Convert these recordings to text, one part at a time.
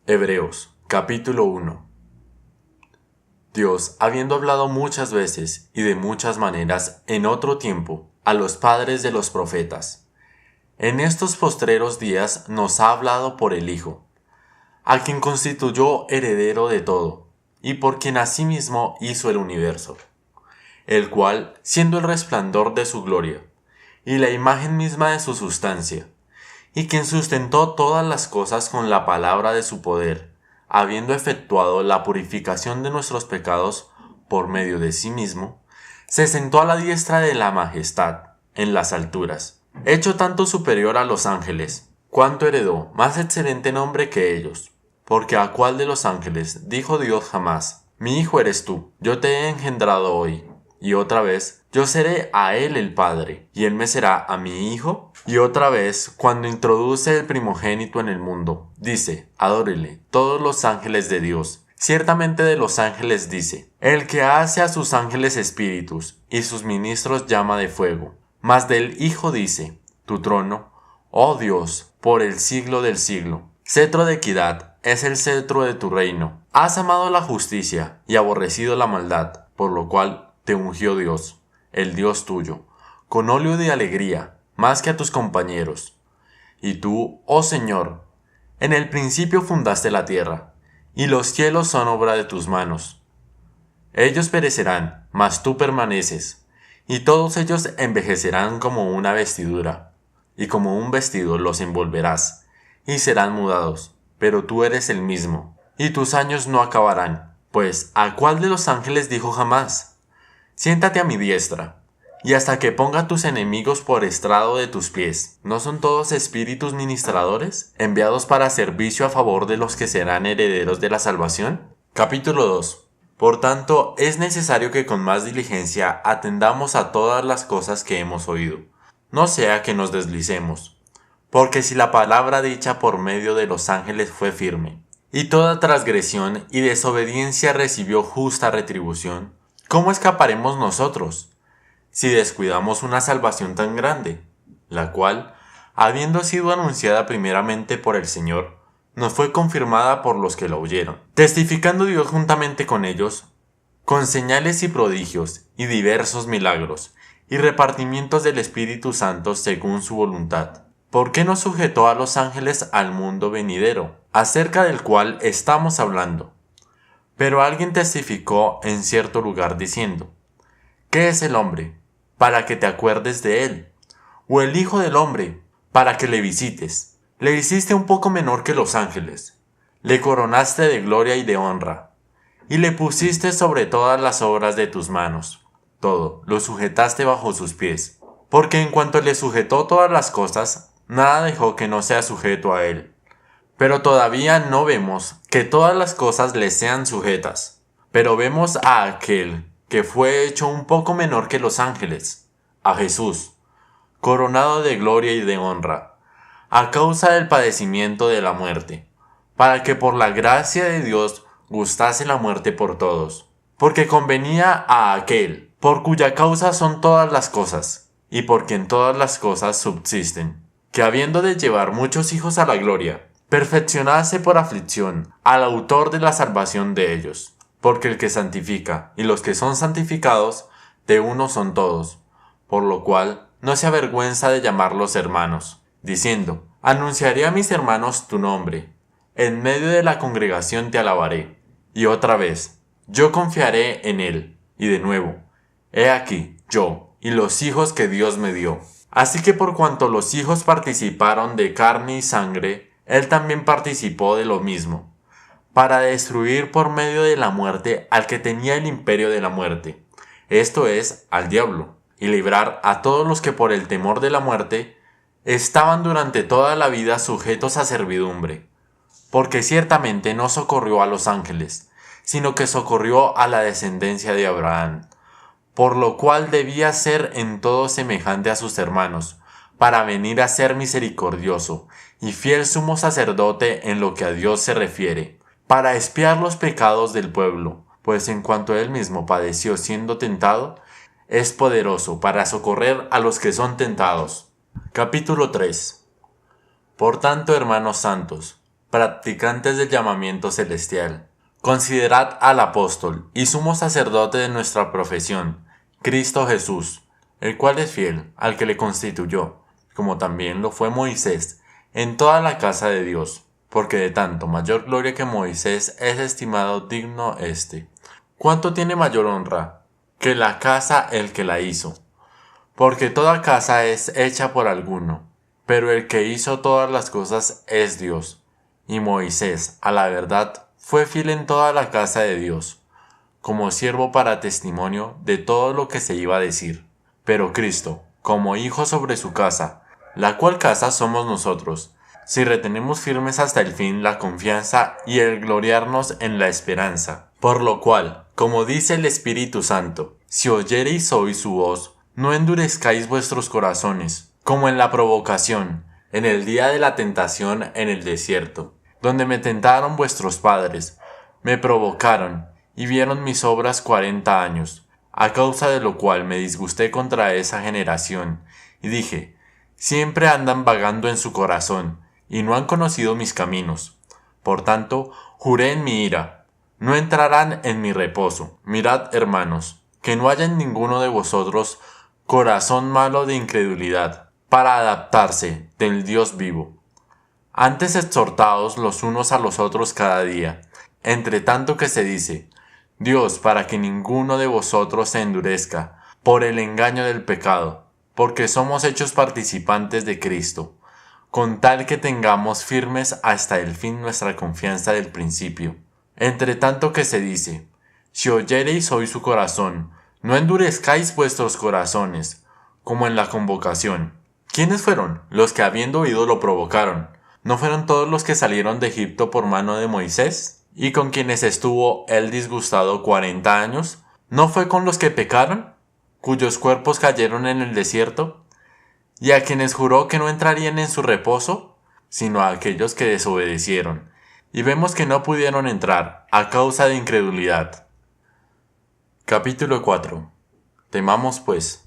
Hebreos, capítulo 1. Dios, habiendo hablado muchas veces y de muchas maneras en otro tiempo a los padres de los profetas, en estos postreros días nos ha hablado por el Hijo, a quien constituyó heredero de todo, y por quien asimismo hizo el universo, el cual, siendo el resplandor de su gloria, y la imagen misma de su sustancia, y quien sustentó todas las cosas con la palabra de su poder, habiendo efectuado la purificación de nuestros pecados por medio de sí mismo, se sentó a la diestra de la majestad, en las alturas, hecho tanto superior a los ángeles, cuanto heredó más excelente nombre que ellos. Porque a cuál de los ángeles dijo Dios jamás: mi hijo eres tú, yo te he engendrado hoy. Y otra vez, yo seré a él el padre, y él me será a mi hijo. Y otra vez, cuando introduce el primogénito en el mundo, dice: adórele todos los ángeles de Dios. Ciertamente de los ángeles dice: el que hace a sus ángeles espíritus, y sus ministros llama de fuego. Mas del Hijo dice: tu trono, oh Dios, por el siglo del siglo. Cetro de equidad es el cetro de tu reino. Has amado la justicia y aborrecido la maldad, por lo cual te ungió Dios, el Dios tuyo, con óleo de alegría, más que a tus compañeros. Y tú, oh Señor, en el principio fundaste la tierra, y los cielos son obra de tus manos. Ellos perecerán, mas tú permaneces, y todos ellos envejecerán como una vestidura, y como un vestido los envolverás, y serán mudados, pero tú eres el mismo, y tus años no acabarán. Pues, ¿a cuál de los ángeles dijo jamás: siéntate a mi diestra, y hasta que ponga tus enemigos por estrado de tus pies? ¿No son todos espíritus ministradores, enviados para servicio a favor de los que serán herederos de la salvación? Capítulo 2. Por tanto, es necesario que con más diligencia atendamos a todas las cosas que hemos oído, no sea que nos deslicemos. Porque si la palabra dicha por medio de los ángeles fue firme, y toda transgresión y desobediencia recibió justa retribución, ¿cómo escaparemos nosotros, si descuidamos una salvación tan grande, la cual, habiendo sido anunciada primeramente por el Señor, nos fue confirmada por los que la oyeron? Testificando Dios juntamente con ellos, con señales y prodigios, y diversos milagros, y repartimientos del Espíritu Santo según su voluntad. ¿Por qué no sujetó a los ángeles al mundo venidero, acerca del cual estamos hablando? Pero alguien testificó en cierto lugar diciendo: ¿qué es el hombre, para que te acuerdes de él? ¿O el hijo del hombre, para que le visites? Le hiciste un poco menor que los ángeles, le coronaste de gloria y de honra, y le pusiste sobre todas las obras de tus manos. Todo lo sujetaste bajo sus pies, porque en cuanto le sujetó todas las cosas, nada dejó que no sea sujeto a él. Pero todavía no vemos que todas las cosas le sean sujetas, pero vemos a aquel que fue hecho un poco menor que los ángeles, a Jesús, coronado de gloria y de honra, a causa del padecimiento de la muerte, para que por la gracia de Dios gustase la muerte por todos, porque convenía a aquel, por cuya causa son todas las cosas, y por quien todas las cosas subsisten, que habiendo de llevar muchos hijos a la gloria, perfeccionase por aflicción al autor de la salvación de ellos. Porque el que santifica y los que son santificados, de uno son todos, por lo cual no se avergüenza de llamarlos hermanos, diciendo: anunciaré a mis hermanos tu nombre, en medio de la congregación te alabaré. Y otra vez: yo confiaré en él. Y de nuevo: he aquí, yo y los hijos que Dios me dio. Así que por cuanto los hijos participaron de carne y sangre, él también participó de lo mismo, para destruir por medio de la muerte al que tenía el imperio de la muerte, esto es, al diablo, y librar a todos los que por el temor de la muerte estaban durante toda la vida sujetos a servidumbre. Porque ciertamente no socorrió a los ángeles, sino que socorrió a la descendencia de Abraham, por lo cual debía ser en todo semejante a sus hermanos, para venir a ser misericordioso y fiel sumo sacerdote en lo que a Dios se refiere, para expiar los pecados del pueblo, pues en cuanto él mismo padeció siendo tentado, es poderoso para socorrer a los que son tentados. Capítulo 3. Por tanto, hermanos santos, practicantes del llamamiento celestial. Considerad al apóstol y sumo sacerdote de nuestra profesión, Cristo Jesús, el cual es fiel al que le constituyó, como también lo fue Moisés, en toda la casa de Dios, porque de tanto mayor gloria que Moisés es estimado digno éste. ¿Cuánto tiene mayor honra que la casa el que la hizo? Porque toda casa es hecha por alguno, pero el que hizo todas las cosas es Dios. Y Moisés, a la verdad, fue fiel en toda la casa de Dios, como siervo para testimonio de todo lo que se iba a decir. Pero Cristo, como hijo sobre su casa, la cual casa somos nosotros, si retenemos firmes hasta el fin la confianza y el gloriarnos en la esperanza. Por lo cual, como dice el Espíritu Santo, si oyereis hoy su voz, no endurezcáis vuestros corazones, como en la provocación, en el día de la tentación en el desierto, donde me tentaron vuestros padres, me provocaron, y vieron mis obras 40 años, a causa de lo cual me disgusté contra esa generación, y dije, siempre andan vagando en su corazón, y no han conocido mis caminos. Por tanto, juré en mi ira, no entrarán en mi reposo. Mirad, hermanos, que no haya en ninguno de vosotros corazón malo de incredulidad, para adaptarse del Dios vivo. Antes exhortaos los unos a los otros cada día, entre tanto que se dice, Dios, para que ninguno de vosotros se endurezca por el engaño del pecado, porque somos hechos participantes de Cristo, con tal que tengamos firmes hasta el fin nuestra confianza del principio. Entre tanto que se dice, si oyereis hoy su corazón, no endurezcáis vuestros corazones, como en la convocación. ¿Quiénes fueron los que habiendo oído lo provocaron? ¿No fueron todos los que salieron de Egipto por mano de Moisés? ¿Y con quienes estuvo él disgustado 40 años? ¿No fue con los que pecaron, cuyos cuerpos cayeron en el desierto? ¿Y a quienes juró que no entrarían en su reposo? Sino a aquellos que desobedecieron. Y vemos que no pudieron entrar a causa de incredulidad. Capítulo 4. Temamos pues,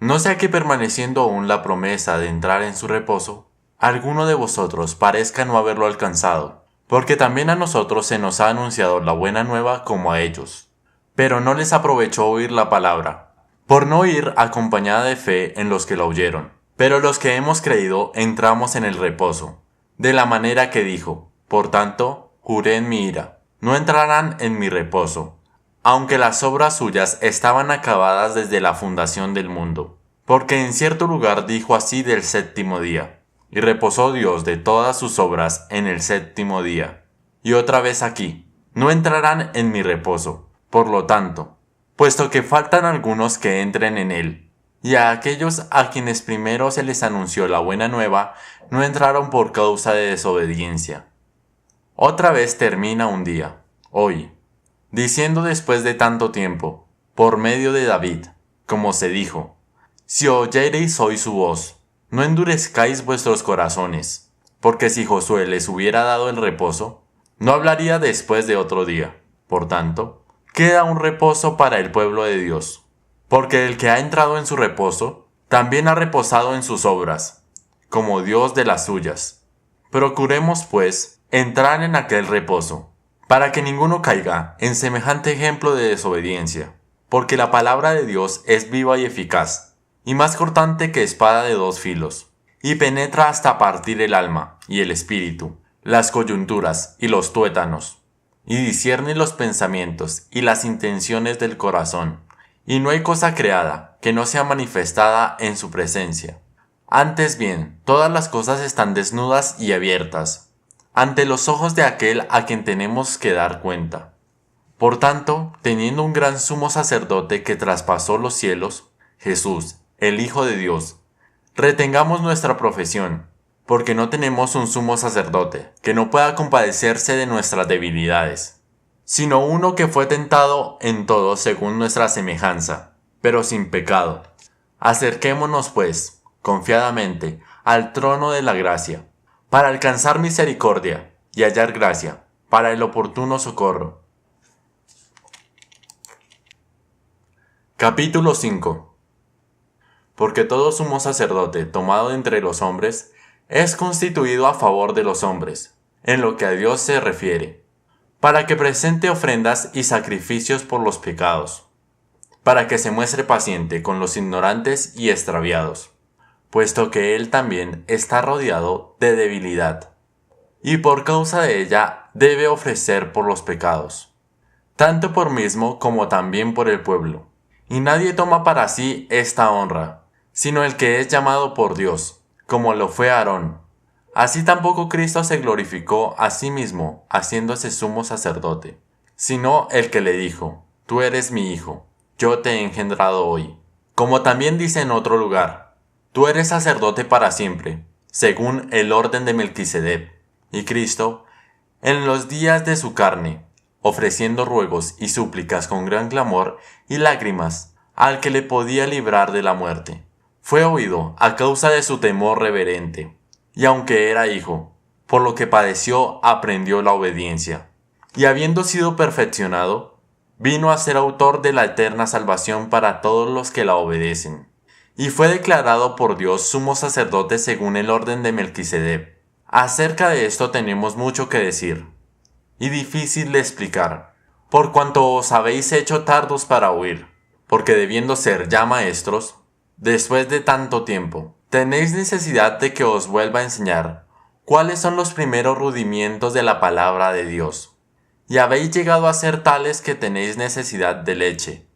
no sea que permaneciendo aún la promesa de entrar en su reposo, alguno de vosotros parezca no haberlo alcanzado, porque también a nosotros se nos ha anunciado la buena nueva como a ellos. Pero no les aprovechó oír la palabra, por no ir acompañada de fe en los que la oyeron. Pero los que hemos creído entramos en el reposo, de la manera que dijo, por tanto, juré en mi ira, no entrarán en mi reposo, aunque las obras suyas estaban acabadas desde la fundación del mundo. Porque en cierto lugar dijo así del séptimo día, y reposó Dios de todas sus obras en el séptimo día. Y otra vez aquí, no entrarán en mi reposo. Por lo tanto, puesto que faltan algunos que entren en él, y a aquellos a quienes primero se les anunció la buena nueva, no entraron por causa de desobediencia. Otra vez termina un día, hoy, diciendo después de tanto tiempo, por medio de David, como se dijo, si oyereis hoy su voz, no endurezcáis vuestros corazones, porque si Josué les hubiera dado el reposo, no hablaría después de otro día. Por tanto, queda un reposo para el pueblo de Dios, porque el que ha entrado en su reposo, también ha reposado en sus obras, como Dios de las suyas. Procuremos, pues, entrar en aquel reposo, para que ninguno caiga en semejante ejemplo de desobediencia, porque la palabra de Dios es viva y eficaz, y más cortante que espada de dos filos, y penetra hasta partir el alma y el espíritu, las coyunturas y los tuétanos, y discierne los pensamientos y las intenciones del corazón, y no hay cosa creada que no sea manifestada en su presencia. Antes bien, todas las cosas están desnudas y abiertas, ante los ojos de aquel a quien tenemos que dar cuenta. Por tanto, teniendo un gran sumo sacerdote que traspasó los cielos, Jesús, el Hijo de Dios, retengamos nuestra profesión, porque no tenemos un sumo sacerdote que no pueda compadecerse de nuestras debilidades, sino uno que fue tentado en todo según nuestra semejanza, pero sin pecado. Acerquémonos, pues, confiadamente, al trono de la gracia, para alcanzar misericordia y hallar gracia para el oportuno socorro. Capítulo 5. Porque todo sumo sacerdote tomado de entre los hombres es constituido a favor de los hombres, en lo que a Dios se refiere, para que presente ofrendas y sacrificios por los pecados, para que se muestre paciente con los ignorantes y extraviados, puesto que Él también está rodeado de debilidad, y por causa de ella debe ofrecer por los pecados, tanto por mismo como también por el pueblo. Y nadie toma para sí esta honra, sino el que es llamado por Dios, como lo fue Aarón. Así tampoco Cristo se glorificó a sí mismo, haciéndose sumo sacerdote, sino el que le dijo: Tú eres mi hijo, yo te he engendrado hoy. Como también dice en otro lugar: Tú eres sacerdote para siempre, según el orden de Melquisedec. Y Cristo, en los días de su carne, ofreciendo ruegos y súplicas con gran clamor y lágrimas al que le podía librar de la muerte, fue oído a causa de su temor reverente, y aunque era hijo, por lo que padeció aprendió la obediencia, y habiendo sido perfeccionado, vino a ser autor de la eterna salvación para todos los que la obedecen, y fue declarado por Dios sumo sacerdote según el orden de Melquisedec. Acerca de esto tenemos mucho que decir, y difícil de explicar, por cuanto os habéis hecho tardos para oír, porque debiendo ser ya maestros, después de tanto tiempo, tenéis necesidad de que os vuelva a enseñar cuáles son los primeros rudimientos de la palabra de Dios, y habéis llegado a ser tales que tenéis necesidad de leche,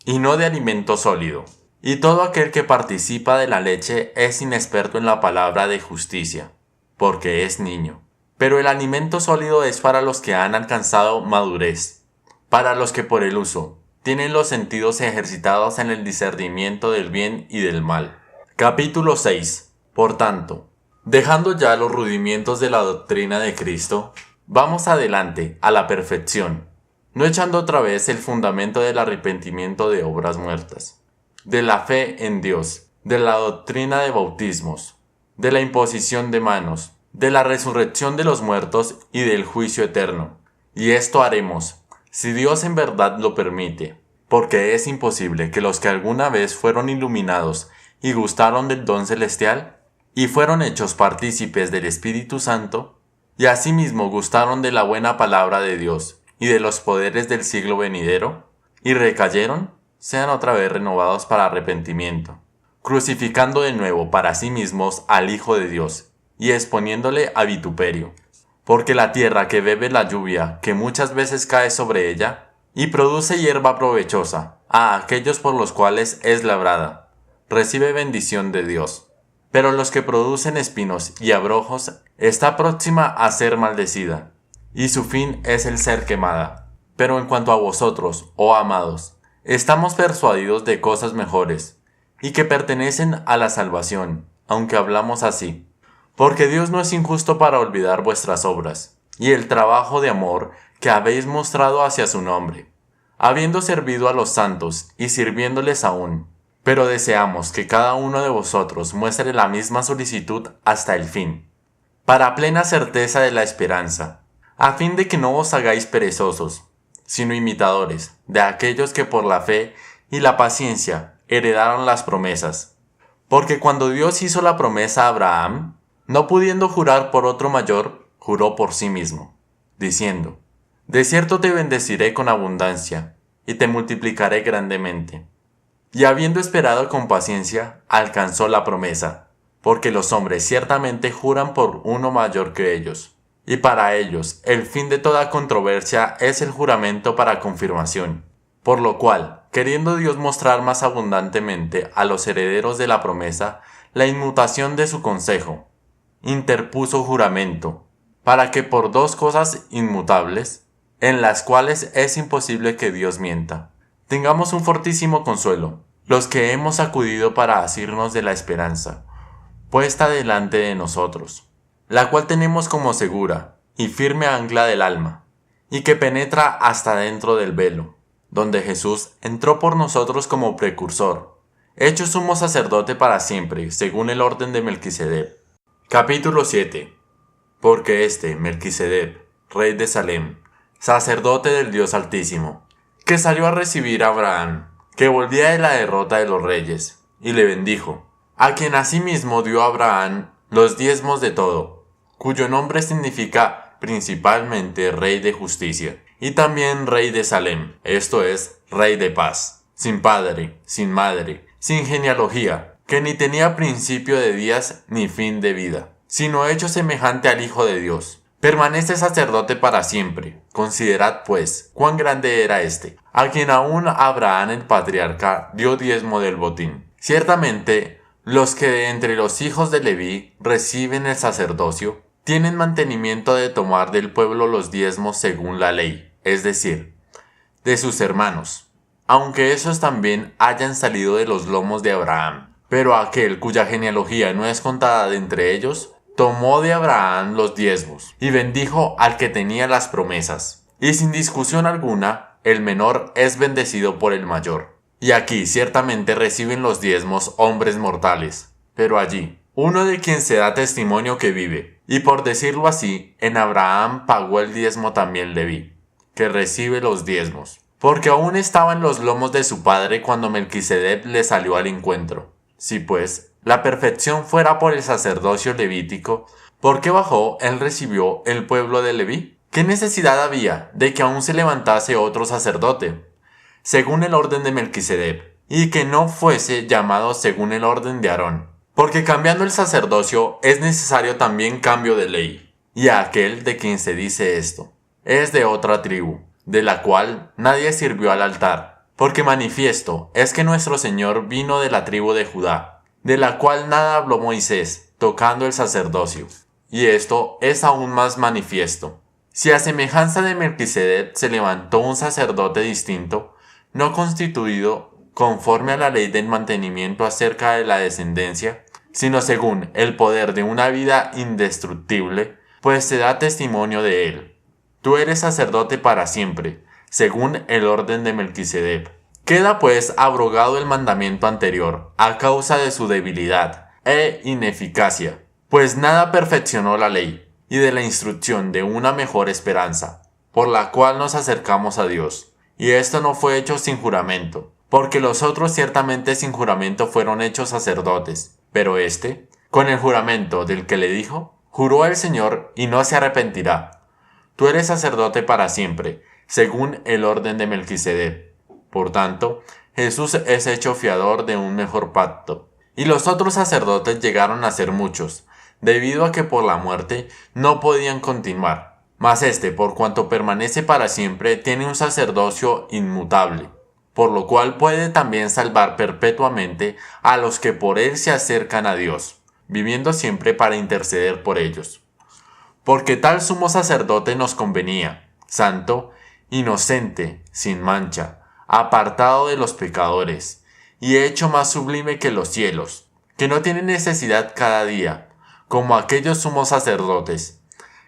y no de alimento sólido. Y todo aquel que participa de la leche es inexperto en la palabra de justicia, porque es niño. Pero el alimento sólido es para los que han alcanzado madurez, para los que por el uso tienen los sentidos ejercitados en el discernimiento del bien y del mal. Capítulo 6. Por tanto, dejando ya los rudimientos de la doctrina de Cristo, vamos adelante a la perfección, no echando otra vez el fundamento del arrepentimiento de obras muertas, de la fe en Dios, de la doctrina de bautismos, de la imposición de manos, de la resurrección de los muertos y del juicio eterno. Y esto haremos, si Dios en verdad lo permite, porque es imposible que los que alguna vez fueron iluminados y gustaron del don celestial, y fueron hechos partícipes del Espíritu Santo, y asimismo gustaron de la buena palabra de Dios y de los poderes del siglo venidero, y recayeron, sean otra vez renovados para arrepentimiento, crucificando de nuevo para sí mismos al Hijo de Dios, y exponiéndole a vituperio. Porque la tierra que bebe la lluvia que muchas veces cae sobre ella, y produce hierba provechosa a aquellos por los cuales es labrada, recibe bendición de Dios. Pero los que producen espinos y abrojos está próxima a ser maldecida, y su fin es el ser quemada. Pero en cuanto a vosotros, oh amados, estamos persuadidos de cosas mejores, y que pertenecen a la salvación, aunque hablamos así. Porque Dios no es injusto para olvidar vuestras obras, y el trabajo de amor que habéis mostrado hacia su nombre, habiendo servido a los santos y sirviéndoles aún. Pero deseamos que cada uno de vosotros muestre la misma solicitud hasta el fin, para plena certeza de la esperanza, a fin de que no os hagáis perezosos, sino imitadores de aquellos que por la fe y la paciencia heredaron las promesas. Porque cuando Dios hizo la promesa a Abraham, no pudiendo jurar por otro mayor, juró por sí mismo, diciendo: De cierto te bendeciré con abundancia, y te multiplicaré grandemente. Y habiendo esperado con paciencia, alcanzó la promesa, porque los hombres ciertamente juran por uno mayor que ellos, y para ellos el fin de toda controversia es el juramento para confirmación. Por lo cual, queriendo Dios mostrar más abundantemente a los herederos de la promesa la inmutación de su consejo, interpuso juramento, para que por dos cosas inmutables, en las cuales es imposible que Dios mienta, tengamos un fortísimo consuelo, los que hemos acudido para asirnos de la esperanza, puesta delante de nosotros, la cual tenemos como segura y firme ancla del alma, y que penetra hasta dentro del velo, donde Jesús entró por nosotros como precursor, hecho sumo sacerdote para siempre, según el orden de Melquisedec. Capítulo 7. Porque Melquisedec, rey de Salem, sacerdote del Dios Altísimo, que salió a recibir a Abraham, que volvía de la derrota de los reyes, y le bendijo, a quien asimismo dio a Abraham los diezmos de todo, cuyo nombre significa era principalmente rey de justicia, y también rey de Salem, esto es, rey de paz, sin padre, sin madre, sin genealogía, que ni tenía principio de días ni fin de vida, sino hecho semejante al Hijo de Dios. Permanece sacerdote para siempre. Considerad, pues, cuán grande era éste, a quien aún Abraham el patriarca dio diezmo del botín. Ciertamente, los que de entre los hijos de Leví reciben el sacerdocio, tienen mantenimiento de tomar del pueblo los diezmos según la ley, es decir, de sus hermanos, aunque esos también hayan salido de los lomos de Abraham. Pero aquel cuya genealogía no es contada de entre ellos, tomó de Abraham los diezmos, y bendijo al que tenía las promesas. Y sin discusión alguna, el menor es bendecido por el mayor. Y aquí ciertamente reciben los diezmos hombres mortales, pero allí, uno de quien se da testimonio que vive, y por decirlo así, en Abraham pagó el diezmo también Leví, que recibe los diezmos, porque aún estaba en los lomos de su padre cuando Melquisedec le salió al encuentro. Si pues la perfección fuera por el sacerdocio levítico, ¿por qué bajó él recibió el pueblo de Leví? ¿Qué necesidad había de que aún se levantase otro sacerdote, según el orden de Melquisedec, y que no fuese llamado según el orden de Aarón? Porque cambiando el sacerdocio es necesario también cambio de ley. Y a aquel de quien se dice esto, es de otra tribu, de la cual nadie sirvió al altar. Porque manifiesto es que nuestro Señor vino de la tribu de Judá, de la cual nada habló Moisés, tocando el sacerdocio. Y esto es aún más manifiesto. Si a semejanza de Melquisedec se levantó un sacerdote distinto, no constituido conforme a la ley del mantenimiento acerca de la descendencia, sino según el poder de una vida indestructible, pues se da testimonio de él. Tú eres sacerdote para siempre, según el orden de Melquisedec. Queda pues abrogado el mandamiento anterior, a causa de su debilidad e ineficacia, pues nada perfeccionó la ley, y de la instrucción de una mejor esperanza, por la cual nos acercamos a Dios. Y esto no fue hecho sin juramento, porque los otros ciertamente sin juramento fueron hechos sacerdotes, pero éste, con el juramento del que le dijo, juró el Señor y no se arrepentirá. Tú eres sacerdote para siempre, según el orden de Melquisedec. Por tanto, Jesús es hecho fiador de un mejor pacto. Y los otros sacerdotes llegaron a ser muchos, debido a que por la muerte no podían continuar. Mas este, por cuanto permanece para siempre, tiene un sacerdocio inmutable, por lo cual puede también salvar perpetuamente a los que por él se acercan a Dios, viviendo siempre para interceder por ellos. Porque tal sumo sacerdote nos convenía, santo, inocente, sin mancha, apartado de los pecadores, y hecho más sublime que los cielos, que no tiene necesidad cada día, como aquellos sumos sacerdotes,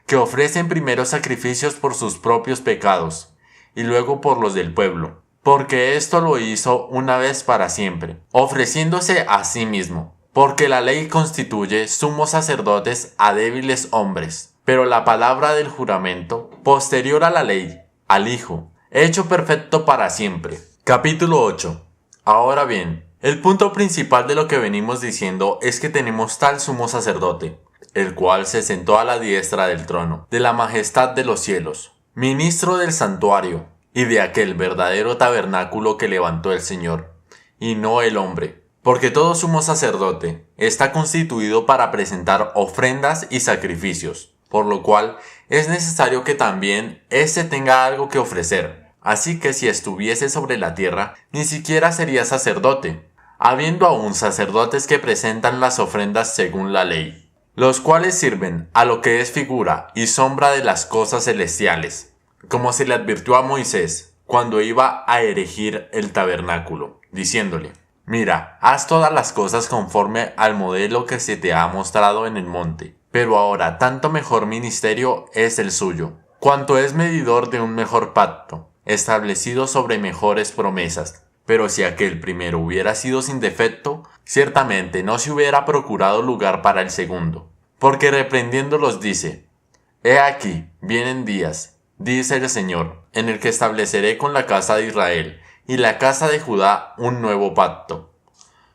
que ofrecen primero sacrificios por sus propios pecados, y luego por los del pueblo, porque esto lo hizo una vez para siempre, ofreciéndose a sí mismo, porque la ley constituye sumos sacerdotes a débiles hombres, pero la palabra del juramento, posterior a la ley, al Hijo, hecho perfecto para siempre. Capítulo 8. Ahora bien, el punto principal de lo que venimos diciendo es que tenemos tal sumo sacerdote, el cual se sentó a la diestra del trono, de la majestad de los cielos, ministro del santuario, y de aquel verdadero tabernáculo que levantó el Señor, y no el hombre. Porque todo sumo sacerdote está constituido para presentar ofrendas y sacrificios, por lo cual es necesario que también éste tenga algo que ofrecer. Así que si estuviese sobre la tierra, ni siquiera sería sacerdote, habiendo aún sacerdotes que presentan las ofrendas según la ley, los cuales sirven a lo que es figura y sombra de las cosas celestiales, como se le advirtió a Moisés cuando iba a erigir el tabernáculo, diciéndole: Mira, haz todas las cosas conforme al modelo que se te ha mostrado en el monte. Pero ahora tanto mejor ministerio es el suyo, cuanto es medidor de un mejor pacto, establecido sobre mejores promesas. Pero si aquel primero hubiera sido sin defecto, ciertamente no se hubiera procurado lugar para el segundo. Porque reprendiéndolos dice: He aquí, vienen días, dice el Señor, en el que estableceré con la casa de Israel y la casa de Judá un nuevo pacto.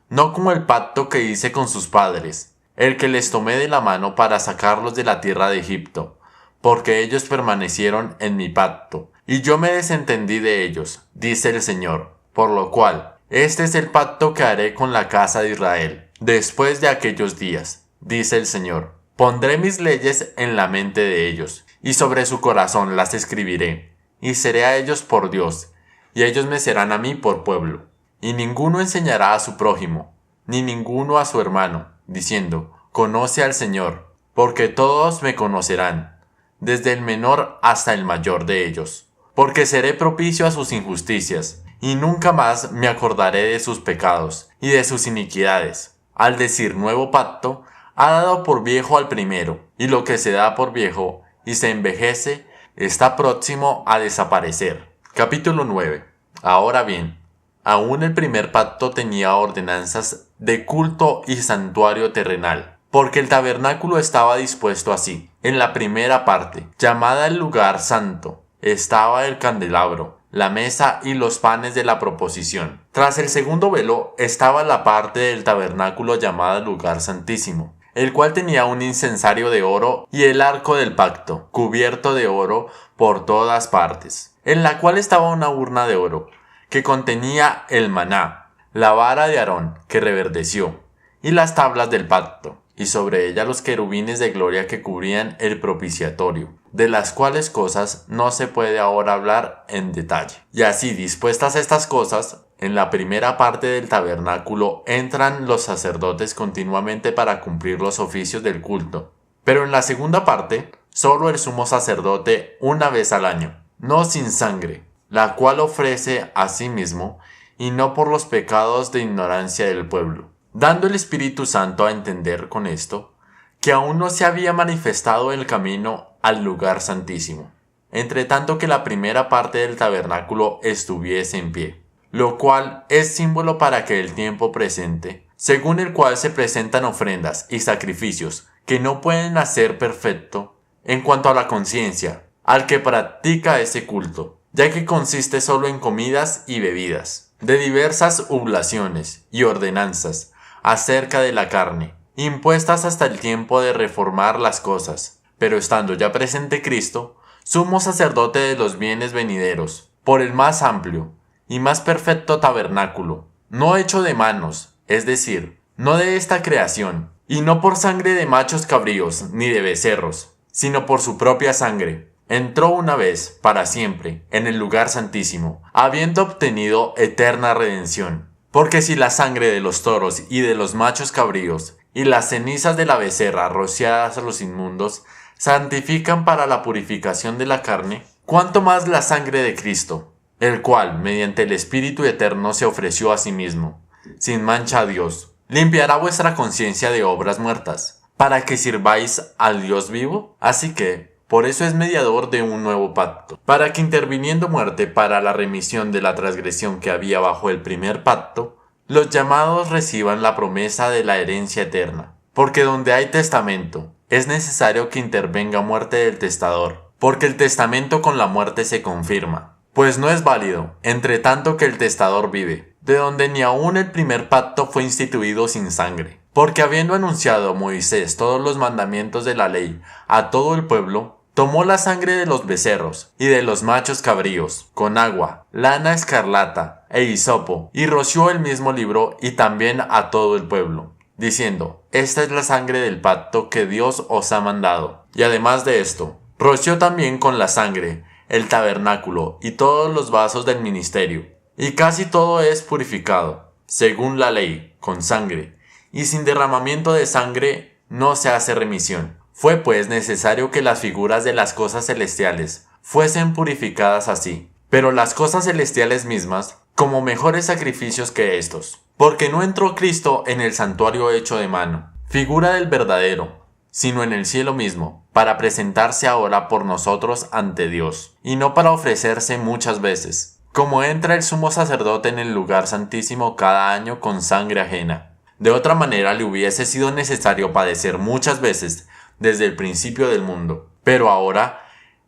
No como el pacto que hice con sus padres, el que les tomé de la mano para sacarlos de la tierra de Egipto, porque ellos permanecieron en mi pacto, y yo me desentendí de ellos, dice el Señor. Por lo cual, este es el pacto que haré con la casa de Israel, después de aquellos días, dice el Señor. Pondré mis leyes en la mente de ellos, y sobre su corazón las escribiré, y seré a ellos por Dios, y ellos me serán a mí por pueblo. Y ninguno enseñará a su prójimo, ni ninguno a su hermano, diciendo, conoce al Señor, porque todos me conocerán, desde el menor hasta el mayor de ellos. Porque seré propicio a sus injusticias, y nunca más me acordaré de sus pecados y de sus iniquidades. Al decir nuevo pacto, ha dado por viejo al primero, y lo que se da por viejo y se envejece está próximo a desaparecer. Capítulo 9. Ahora bien, aún el primer pacto tenía ordenanzas de culto y santuario terrenal, porque el tabernáculo estaba dispuesto así. En la primera parte, llamada el lugar santo, estaba el candelabro, la mesa y los panes de la proposición. Tras el segundo velo estaba la parte del tabernáculo llamada lugar santísimo, el cual tenía un incensario de oro y el arco del pacto, cubierto de oro por todas partes, en la cual estaba una urna de oro, que contenía el maná, la vara de Aarón, que reverdeció, y las tablas del pacto, y sobre ella los querubines de gloria que cubrían el propiciatorio, de las cuales cosas no se puede ahora hablar en detalle. Y así dispuestas estas cosas, en la primera parte del tabernáculo entran los sacerdotes continuamente para cumplir los oficios del culto, pero en la segunda parte, solo el sumo sacerdote una vez al año, no sin sangre, la cual ofrece a sí mismo, y no por los pecados de ignorancia del pueblo, dando el Espíritu Santo a entender con esto, que aún no se había manifestado el camino al lugar santísimo, entre tanto que la primera parte del tabernáculo estuviese en pie, lo cual es símbolo para que el tiempo presente, según el cual se presentan ofrendas y sacrificios que no pueden hacer perfecto en cuanto a la conciencia al que practica ese culto, ya que consiste solo en comidas y bebidas, de diversas oblaciones y ordenanzas acerca de la carne, impuestas hasta el tiempo de reformar las cosas, pero estando ya presente Cristo, sumo sacerdote de los bienes venideros, por el más amplio y más perfecto tabernáculo, no hecho de manos, es decir, no de esta creación, y no por sangre de machos cabríos ni de becerros, sino por su propia sangre, entró una vez, para siempre, en el lugar santísimo, habiendo obtenido eterna redención. Porque si la sangre de los toros y de los machos cabríos, y las cenizas de la becerra rociadas a los inmundos, santifican para la purificación de la carne, cuánto más la sangre de Cristo, el cual, mediante el Espíritu eterno, se ofreció a sí mismo, sin mancha a Dios, limpiará vuestra conciencia de obras muertas, para que sirváis al Dios vivo. Así que, por eso es mediador de un nuevo pacto, para que interviniendo muerte para la remisión de la transgresión que había bajo el primer pacto, los llamados reciban la promesa de la herencia eterna. Porque donde hay testamento, es necesario que intervenga muerte del testador, porque el testamento con la muerte se confirma, pues no es válido, entre tanto que el testador vive, de donde ni aun el primer pacto fue instituido sin sangre. Porque habiendo anunciado Moisés todos los mandamientos de la ley a todo el pueblo, tomó la sangre de los becerros y de los machos cabríos, con agua, lana escarlata e hisopo, y roció el mismo libro y también a todo el pueblo, diciendo, esta es la sangre del pacto que Dios os ha mandado. Y además de esto, roció también con la sangre el tabernáculo y todos los vasos del ministerio, y casi todo es purificado, según la ley, con sangre, y sin derramamiento de sangre no se hace remisión. Fue pues necesario que las figuras de las cosas celestiales fuesen purificadas así, pero las cosas celestiales mismas como mejores sacrificios que estos, porque no entró Cristo en el santuario hecho de mano, figura del verdadero, sino en el cielo mismo, para presentarse ahora por nosotros ante Dios, y no para ofrecerse muchas veces, como entra el sumo sacerdote en el lugar santísimo cada año con sangre ajena. De otra manera le hubiese sido necesario padecer muchas veces desde el principio del mundo. Pero ahora,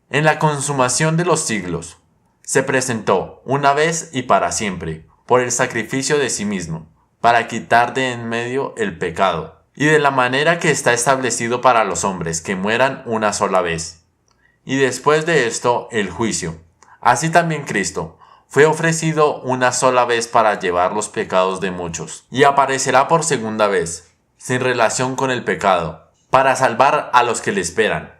en la consumación de los siglos, se presentó una vez y para siempre, por el sacrificio de sí mismo, para quitar de en medio el pecado, y de la manera que está establecido para los hombres que mueran una sola vez, y después de esto el juicio. Así también Cristo fue ofrecido una sola vez para llevar los pecados de muchos, y aparecerá por segunda vez, sin relación con el pecado, para salvar a los que le esperan.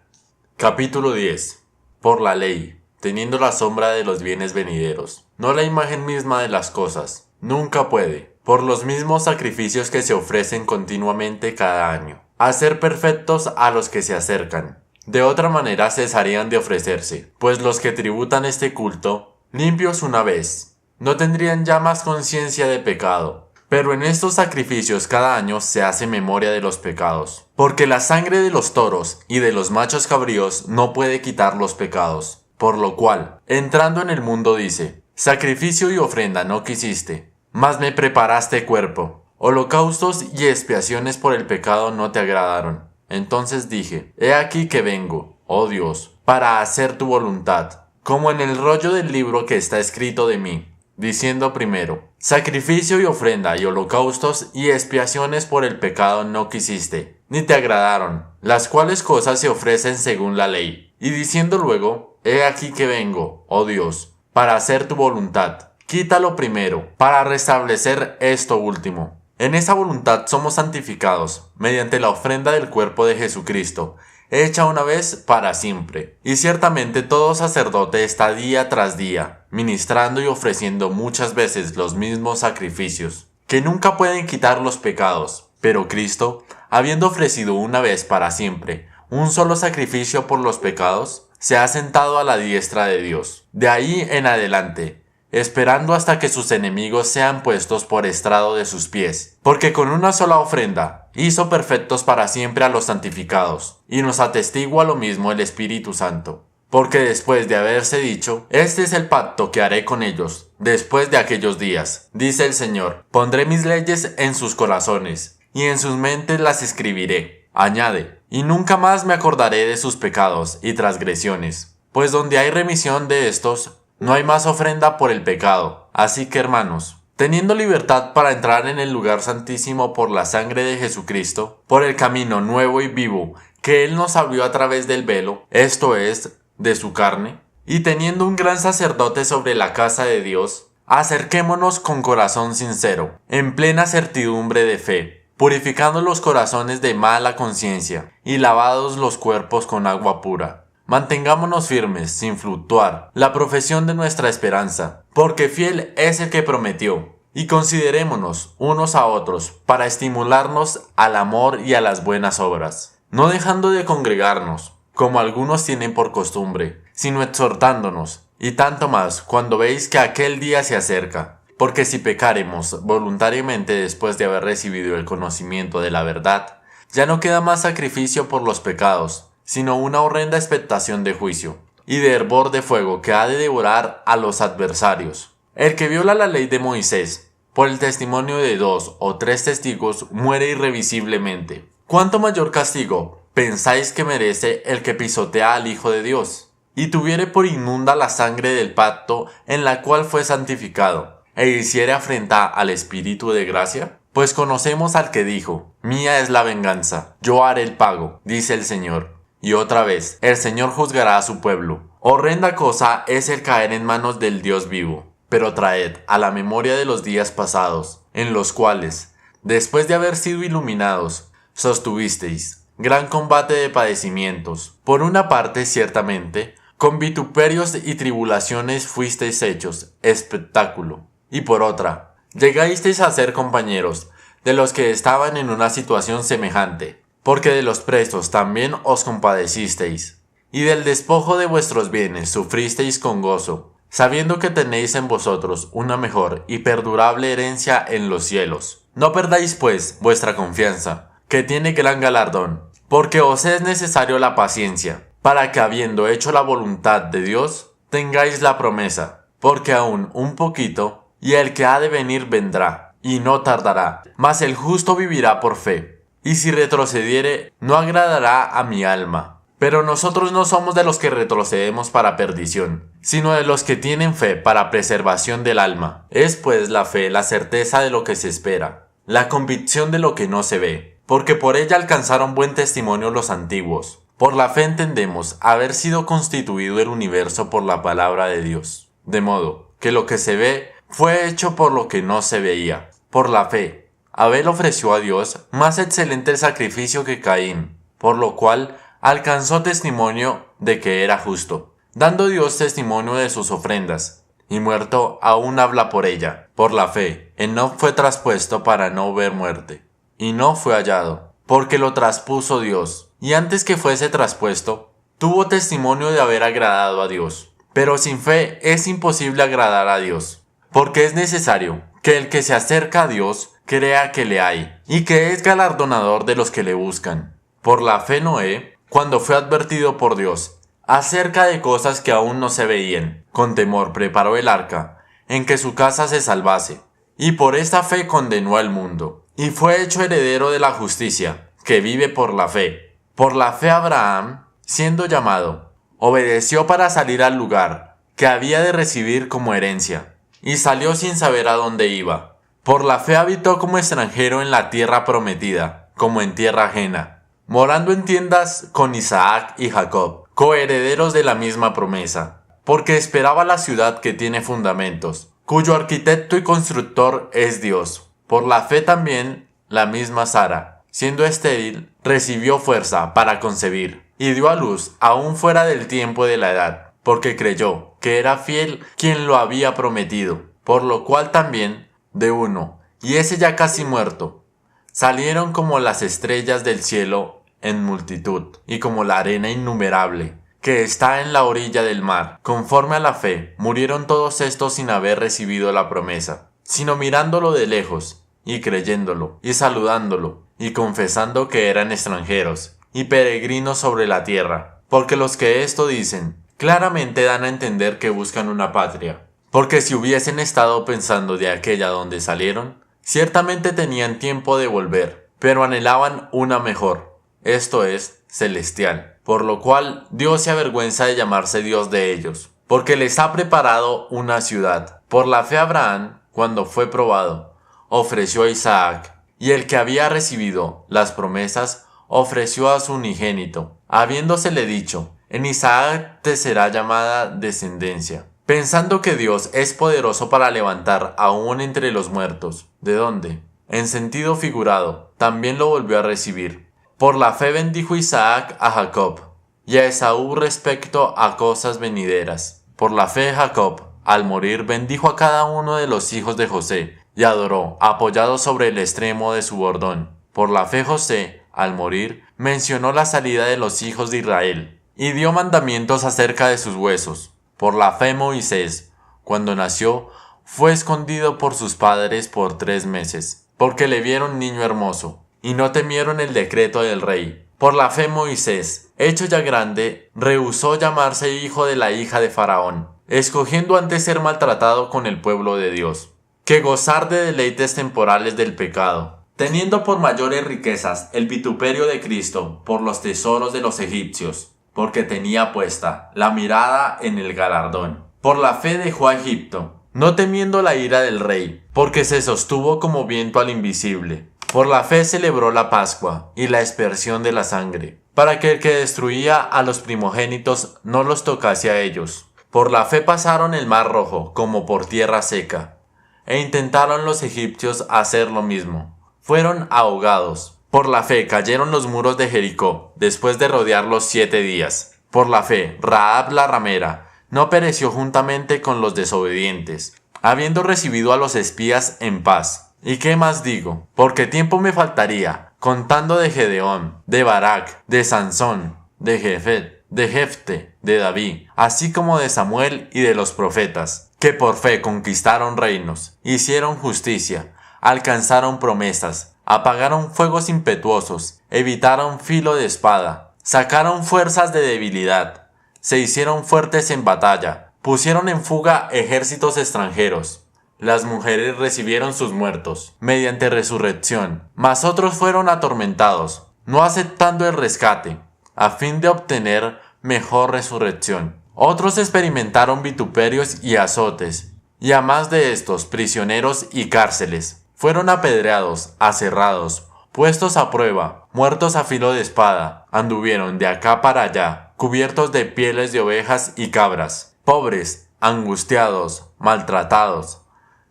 Capítulo 10. Por la ley, teniendo la sombra de los bienes venideros, no la imagen misma de las cosas, nunca puede, por los mismos sacrificios que se ofrecen continuamente cada año, hacer perfectos a los que se acercan. De otra manera cesarían de ofrecerse, pues los que tributan este culto, limpios una vez, no tendrían ya más conciencia de pecado. Pero en estos sacrificios cada año se hace memoria de los pecados, porque la sangre de los toros y de los machos cabríos no puede quitar los pecados. Por lo cual, entrando en el mundo dice, sacrificio y ofrenda no quisiste, mas me preparaste cuerpo. Holocaustos y expiaciones por el pecado no te agradaron. Entonces dije, he aquí que vengo, oh Dios, para hacer tu voluntad, como en el rollo del libro que está escrito de mí, diciendo primero, sacrificio y ofrenda y holocaustos y expiaciones por el pecado no quisiste, ni te agradaron, las cuales cosas se ofrecen según la ley. Y diciendo luego, he aquí que vengo, oh Dios, para hacer tu voluntad. Quítalo primero, para restablecer esto último. En esa voluntad somos santificados, mediante la ofrenda del cuerpo de Jesucristo, hecha una vez para siempre. Y ciertamente todo sacerdote está día tras día, ministrando y ofreciendo muchas veces los mismos sacrificios, que nunca pueden quitar los pecados. Pero Cristo, habiendo ofrecido una vez para siempre un solo sacrificio por los pecados, se ha sentado a la diestra de Dios. De ahí en adelante, esperando hasta que sus enemigos sean puestos por estrado de sus pies, porque con una sola ofrenda hizo perfectos para siempre a los santificados, y nos atestigua lo mismo el Espíritu Santo. Porque después de haberse dicho, este es el pacto que haré con ellos, después de aquellos días, dice el Señor, pondré mis leyes en sus corazones, y en sus mentes las escribiré. Añade, y nunca más me acordaré de sus pecados y transgresiones, pues donde hay remisión de estos, no hay más ofrenda por el pecado. Así que hermanos, teniendo libertad para entrar en el lugar santísimo por la sangre de Jesucristo, por el camino nuevo y vivo que Él nos abrió a través del velo, esto es, de su carne, y teniendo un gran sacerdote sobre la casa de Dios, acerquémonos con corazón sincero, en plena certidumbre de fe, purificando los corazones de mala conciencia y lavados los cuerpos con agua pura. Mantengámonos firmes, sin fluctuar, la profesión de nuestra esperanza, porque fiel es el que prometió. Y considerémonos unos a otros, para estimularnos al amor y a las buenas obras, no dejando de congregarnos, como algunos tienen por costumbre, sino exhortándonos, y tanto más cuando veis que aquel día se acerca. Porque si pecáremos voluntariamente después de haber recibido el conocimiento de la verdad, ya no queda más sacrificio por los pecados, sino una horrenda expectación de juicio, y de hervor de fuego que ha de devorar a los adversarios. El que viola la ley de Moisés, por el testimonio de 2 o 3 testigos, muere irrevisiblemente. ¿Cuánto mayor castigo pensáis que merece el que pisotea al Hijo de Dios, y tuviere por inmunda la sangre del pacto en la cual fue santificado, e hiciere afrenta al Espíritu de gracia? Pues conocemos al que dijo, mía es la venganza, yo haré el pago, dice el Señor. Y otra vez, el Señor juzgará a su pueblo. Horrenda cosa es el caer en manos del Dios vivo. Pero traed a la memoria de los días pasados, en los cuales, después de haber sido iluminados, sostuvisteis gran combate de padecimientos. Por una parte, ciertamente, con vituperios y tribulaciones fuisteis hechos espectáculo. Y por otra, llegasteis a ser compañeros de los que estaban en una situación semejante, porque de los presos también os compadecisteis, y del despojo de vuestros bienes sufristeis con gozo, sabiendo que tenéis en vosotros una mejor y perdurable herencia en los cielos. No perdáis pues vuestra confianza, que tiene gran galardón, porque os es necesario la paciencia, para que habiendo hecho la voluntad de Dios, tengáis la promesa, porque aún un poquito, y el que ha de venir vendrá, y no tardará, mas el justo vivirá por fe. Y si retrocediere, no agradará a mi alma. Pero nosotros no somos de los que retrocedemos para perdición, sino de los que tienen fe para preservación del alma. Es pues la fe la certeza de lo que se espera, la convicción de lo que no se ve, porque por ella alcanzaron buen testimonio los antiguos. Por la fe entendemos haber sido constituido el universo por la palabra de Dios, de modo que lo que se ve fue hecho por lo que no se veía. Por la fe, Abel ofreció a Dios más excelente sacrificio que Caín, por lo cual alcanzó testimonio de que era justo, dando Dios testimonio de sus ofrendas, y muerto aún habla por ella. Por la fe, Enoc fue traspuesto para no ver muerte, y no fue hallado, porque lo traspuso Dios, y antes que fuese traspuesto, tuvo testimonio de haber agradado a Dios. Pero sin fe es imposible agradar a Dios, porque es necesario que el que se acerca a Dios crea que le hay, y que es galardonador de los que le buscan. Por la fe Noé, cuando fue advertido por Dios acerca de cosas que aún no se veían, con temor preparó el arca, en que su casa se salvase, y por esta fe condenó al mundo, y fue hecho heredero de la justicia, que vive por la fe. Por la fe Abraham, siendo llamado, obedeció para salir al lugar que había de recibir como herencia, y salió sin saber a dónde iba. Por la fe habitó como extranjero en la tierra prometida, como en tierra ajena, morando en tiendas con Isaac y Jacob, coherederos de la misma promesa, porque esperaba la ciudad que tiene fundamentos, cuyo arquitecto y constructor es Dios. Por la fe también la misma Sara, siendo estéril, recibió fuerza para concebir, y dio a luz aún fuera del tiempo de la edad, porque creyó que era fiel quien lo había prometido, por lo cual también de uno, y ese ya casi muerto, salieron como las estrellas del cielo en multitud, y como la arena innumerable, que está en la orilla del mar. Conforme a la fe, murieron todos estos sin haber recibido la promesa, sino mirándolo de lejos, y creyéndolo, y saludándolo, y confesando que eran extranjeros, y peregrinos sobre la tierra. Porque los que esto dicen, claramente dan a entender que buscan una patria. Porque si hubiesen estado pensando de aquella donde salieron, ciertamente tenían tiempo de volver, pero anhelaban una mejor, esto es, celestial, por lo cual Dios se avergüenza de llamarse Dios de ellos, porque les ha preparado una ciudad. Por la fe Abraham, cuando fue probado, ofreció a Isaac, y el que había recibido las promesas ofreció a su unigénito, habiéndosele dicho, en Isaac te será llamada descendencia, pensando que Dios es poderoso para levantar aún entre los muertos, de donde, en sentido figurado, también lo volvió a recibir. Por la fe bendijo Isaac a Jacob, y a Esaú respecto a cosas venideras. Por la fe Jacob, al morir, bendijo a cada uno de los hijos de José, y adoró, apoyado sobre el extremo de su bordón. Por la fe José, al morir, mencionó la salida de los hijos de Israel, y dio mandamientos acerca de sus huesos. Por la fe Moisés, cuando nació, fue escondido por sus padres por 3 meses, porque le vieron niño hermoso, y no temieron el decreto del rey. Por la fe Moisés, hecho ya grande, rehusó llamarse hijo de la hija de Faraón, escogiendo antes ser maltratado con el pueblo de Dios, que gozar de deleites temporales del pecado, teniendo por mayores riquezas el vituperio de Cristo por los tesoros de los egipcios, porque tenía puesta la mirada en el galardón. Por la fe dejó a Egipto, no temiendo la ira del rey, porque se sostuvo como viento al invisible. Por la fe celebró la Pascua y la expiación de la sangre, para que el que destruía a los primogénitos no los tocase a ellos. Por la fe pasaron el mar rojo como por tierra seca, e intentaron los egipcios hacer lo mismo. Fueron ahogados. Por la fe cayeron los muros de Jericó, después de rodearlos 7 días. Por la fe, Rahab la ramera no pereció juntamente con los desobedientes, habiendo recibido a los espías en paz. ¿Y qué más digo? Porque tiempo me faltaría, contando de Gedeón, de Barak, de Sansón, de Jefte, de David, así como de Samuel y de los profetas, que por fe conquistaron reinos, hicieron justicia, alcanzaron promesas, apagaron fuegos impetuosos, evitaron filo de espada, sacaron fuerzas de debilidad, se hicieron fuertes en batalla, pusieron en fuga ejércitos extranjeros. Las mujeres recibieron sus muertos mediante resurrección, mas otros fueron atormentados, no aceptando el rescate, a fin de obtener mejor resurrección. Otros experimentaron vituperios y azotes, y a más de estos prisioneros y cárceles. Fueron apedreados, aserrados, puestos a prueba, muertos a filo de espada, anduvieron de acá para allá, cubiertos de pieles de ovejas y cabras, pobres, angustiados, maltratados,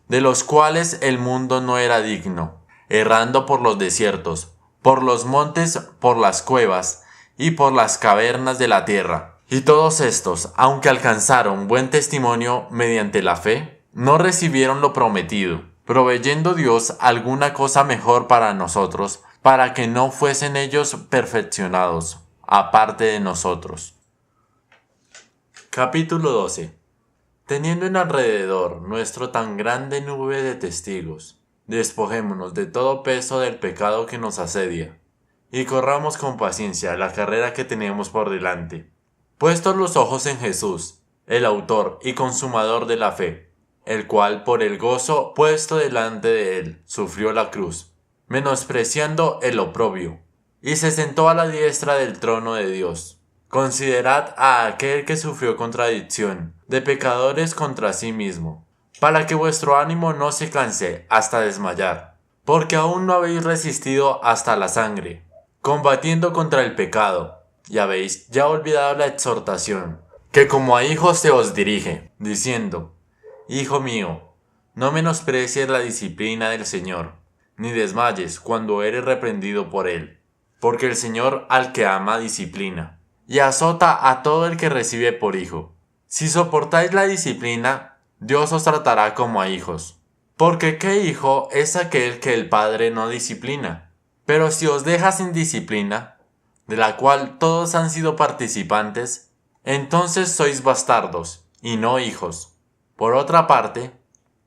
de los cuales el mundo no era digno, errando por los desiertos, por los montes, por las cuevas y por las cavernas de la tierra. Y todos estos, aunque alcanzaron buen testimonio mediante la fe, no recibieron lo prometido, proveyendo Dios alguna cosa mejor para nosotros, para que no fuesen ellos perfeccionados, aparte de nosotros. Capítulo 12. Teniendo en alrededor nuestro tan grande nube de testigos, despojémonos de todo peso del pecado que nos asedia, y corramos con paciencia la carrera que tenemos por delante, puestos los ojos en Jesús, el autor y consumador de la fe, el cual por el gozo puesto delante de él sufrió la cruz, menospreciando el oprobio, y se sentó a la diestra del trono de Dios. Considerad a aquel que sufrió contradicción de pecadores contra sí mismo, para que vuestro ánimo no se canse hasta desmayar, porque aún no habéis resistido hasta la sangre, combatiendo contra el pecado, y habéis ya olvidado la exhortación, que como a hijos se os dirige, diciendo: Hijo mío, no menosprecies la disciplina del Señor, ni desmayes cuando eres reprendido por él, porque el Señor al que ama disciplina, y azota a todo el que recibe por hijo. Si soportáis la disciplina, Dios os tratará como a hijos. Porque ¿qué hijo es aquel que el Padre no disciplina? Pero si os deja sin disciplina, de la cual todos han sido participantes, entonces sois bastardos, y no hijos. Por otra parte,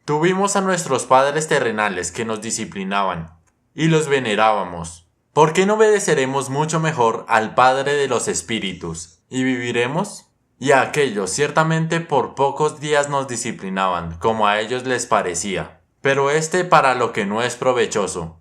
tuvimos a nuestros padres terrenales que nos disciplinaban, y los venerábamos. ¿Por qué no obedeceremos mucho mejor al Padre de los Espíritus, y viviremos? Y a aquellos ciertamente por pocos días nos disciplinaban, como a ellos les parecía, pero para lo que no es provechoso,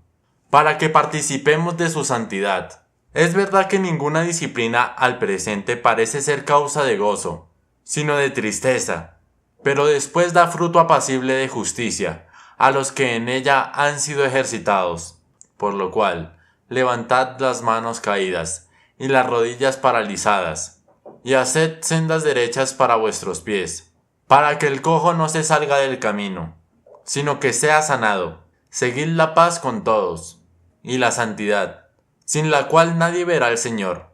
para que participemos de su santidad. Es verdad que ninguna disciplina al presente parece ser causa de gozo, sino de tristeza, pero después da fruto apacible de justicia a los que en ella han sido ejercitados, por lo cual levantad las manos caídas y las rodillas paralizadas, y haced sendas derechas para vuestros pies, para que el cojo no se salga del camino, sino que sea sanado. Seguid la paz con todos, y la santidad, sin la cual nadie verá al Señor.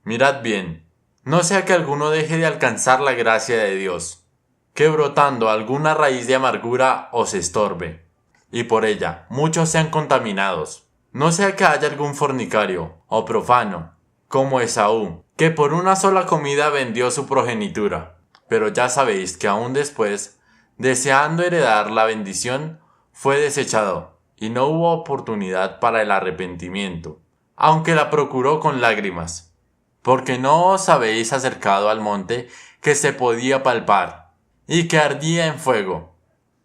Mirad bien, no sea que alguno deje de alcanzar la gracia de Dios, que brotando alguna raíz de amargura os estorbe, y por ella muchos sean contaminados. No sea que haya algún fornicario o profano, como Esaú, que por una sola comida vendió su progenitura. Pero ya sabéis que aún después, deseando heredar la bendición, fue desechado, y no hubo oportunidad para el arrepentimiento, aunque la procuró con lágrimas. Porque no os habéis acercado al monte que se podía palpar, y que ardía en fuego,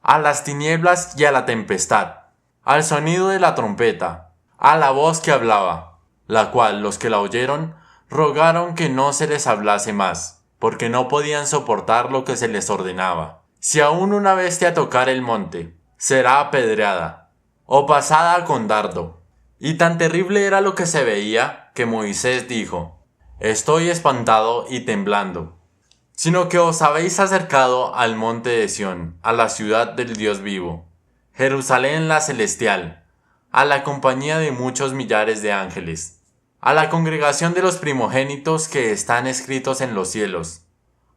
a las tinieblas y a la tempestad, al sonido de la trompeta, a la voz que hablaba, la cual los que la oyeron rogaron que no se les hablase más, porque no podían soportar lo que se les ordenaba. Si aún una bestia tocar el monte, será apedreada, o pasada con dardo. Y tan terrible era lo que se veía, que Moisés dijo: Estoy espantado y temblando. Sino que os habéis acercado al monte de Sión, a la ciudad del Dios vivo, Jerusalén la celestial, a la compañía de muchos millares de ángeles, a la congregación de los primogénitos que están escritos en los cielos,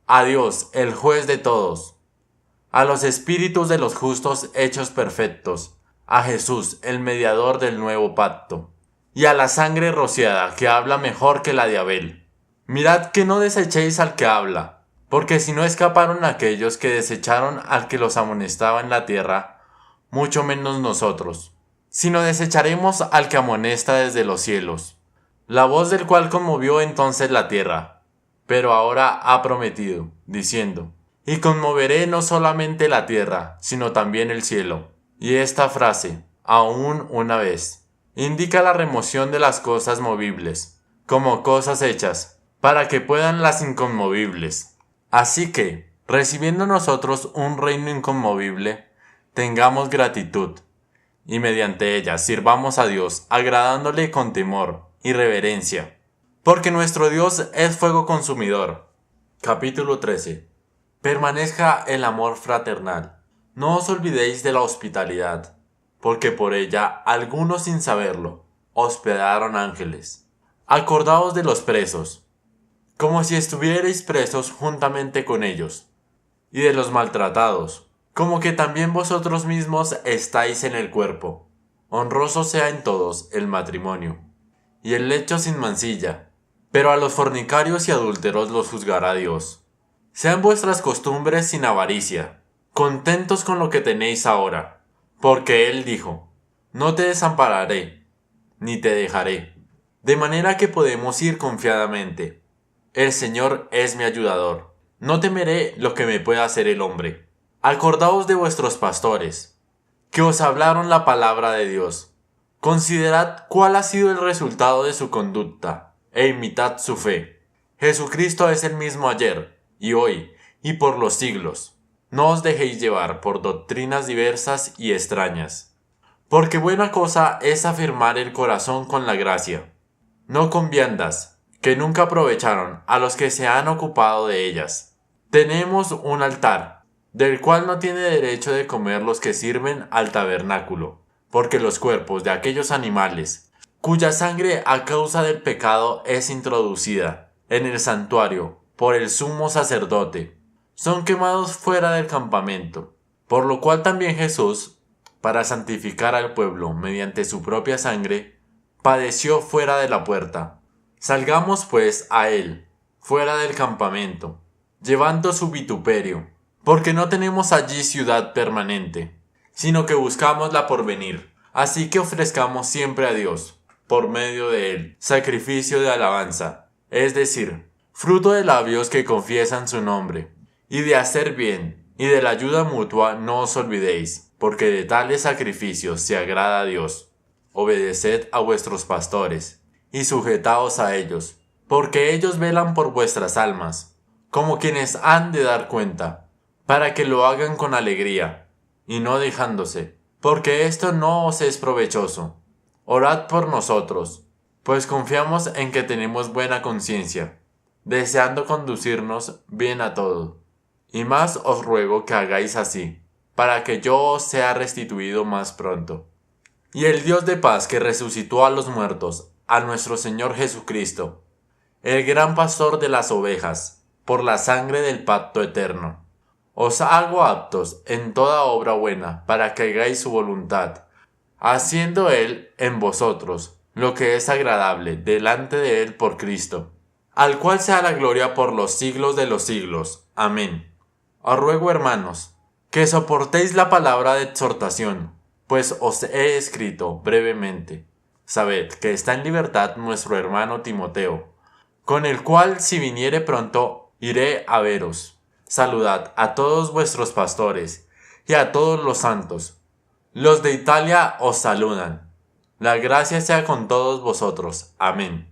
a Dios, el juez de todos, a los espíritus de los justos hechos perfectos, a Jesús, el mediador del nuevo pacto, y a la sangre rociada que habla mejor que la de Abel. Mirad que no desechéis al que habla, porque si no escaparon aquellos que desecharon al que los amonestaba en la tierra, mucho menos nosotros, sino desecharemos al que amonesta desde los cielos, la voz del cual conmovió entonces la tierra, pero ahora ha prometido, diciendo: Y conmoveré no solamente la tierra, sino también el cielo. Y esta frase, aún una vez, indica la remoción de las cosas movibles, como cosas hechas, para que puedan las inconmovibles. Así que, recibiendo nosotros un reino inconmovible, tengamos gratitud, y mediante ella sirvamos a Dios, agradándole con temor y reverencia, porque nuestro Dios es fuego consumidor. Capítulo 13. Permanezca el amor fraternal. No os olvidéis de la hospitalidad, porque por ella algunos sin saberlo hospedaron ángeles. Acordaos de los presos, como si estuvierais presos juntamente con ellos, y de los maltratados, como que también vosotros mismos estáis en el cuerpo. Honroso sea en todos el matrimonio, y el lecho sin mancilla, pero a los fornicarios y adúlteros los juzgará Dios. Sean vuestras costumbres sin avaricia, contentos con lo que tenéis ahora, porque Él dijo, no te desampararé, ni te dejaré, de manera que podemos ir confiadamente. El Señor es mi ayudador, no temeré lo que me pueda hacer el hombre. Acordaos de vuestros pastores, que os hablaron la palabra de Dios. Considerad cuál ha sido el resultado de su conducta, e imitad su fe. Jesucristo es el mismo ayer, y hoy, y por los siglos. No os dejéis llevar por doctrinas diversas y extrañas, porque buena cosa es afirmar el corazón con la gracia, no con viandas, que nunca aprovecharon a los que se han ocupado de ellas. Tenemos un altar, del cual no tiene derecho de comer los que sirven al tabernáculo, porque los cuerpos de aquellos animales, cuya sangre a causa del pecado es introducida en el santuario por el sumo sacerdote, son quemados fuera del campamento, por lo cual también Jesús, para santificar al pueblo mediante su propia sangre, padeció fuera de la puerta. Salgamos pues a él, fuera del campamento, llevando su vituperio, porque no tenemos allí ciudad permanente, sino que buscamos la porvenir. Así que ofrezcamos siempre a Dios, por medio de él, sacrificio de alabanza, es decir, fruto de labios que confiesan su nombre, y de hacer bien, y de la ayuda mutua no os olvidéis, porque de tales sacrificios se agrada a Dios. Obedeced a vuestros pastores, y sujetaos a ellos, porque ellos velan por vuestras almas, como quienes han de dar cuenta, para que lo hagan con alegría, y no dejándose, porque esto no os es provechoso. Orad por nosotros, pues confiamos en que tenemos buena conciencia, deseando conducirnos bien a todo. Y más os ruego que hagáis así, para que yo os sea restituido más pronto. Y el Dios de paz que resucitó a los muertos, a nuestro Señor Jesucristo, el gran pastor de las ovejas, por la sangre del pacto eterno, os hago aptos en toda obra buena para que hagáis su voluntad, haciendo Él en vosotros lo que es agradable delante de Él por Cristo, al cual sea la gloria por los siglos de los siglos. Amén. Os ruego, hermanos, que soportéis la palabra de exhortación, pues os he escrito brevemente. Sabed que está en libertad nuestro hermano Timoteo, con el cual si viniere pronto iré a veros. Saludad a todos vuestros pastores y a todos los santos. Los de Italia os saludan. La gracia sea con todos vosotros. Amén.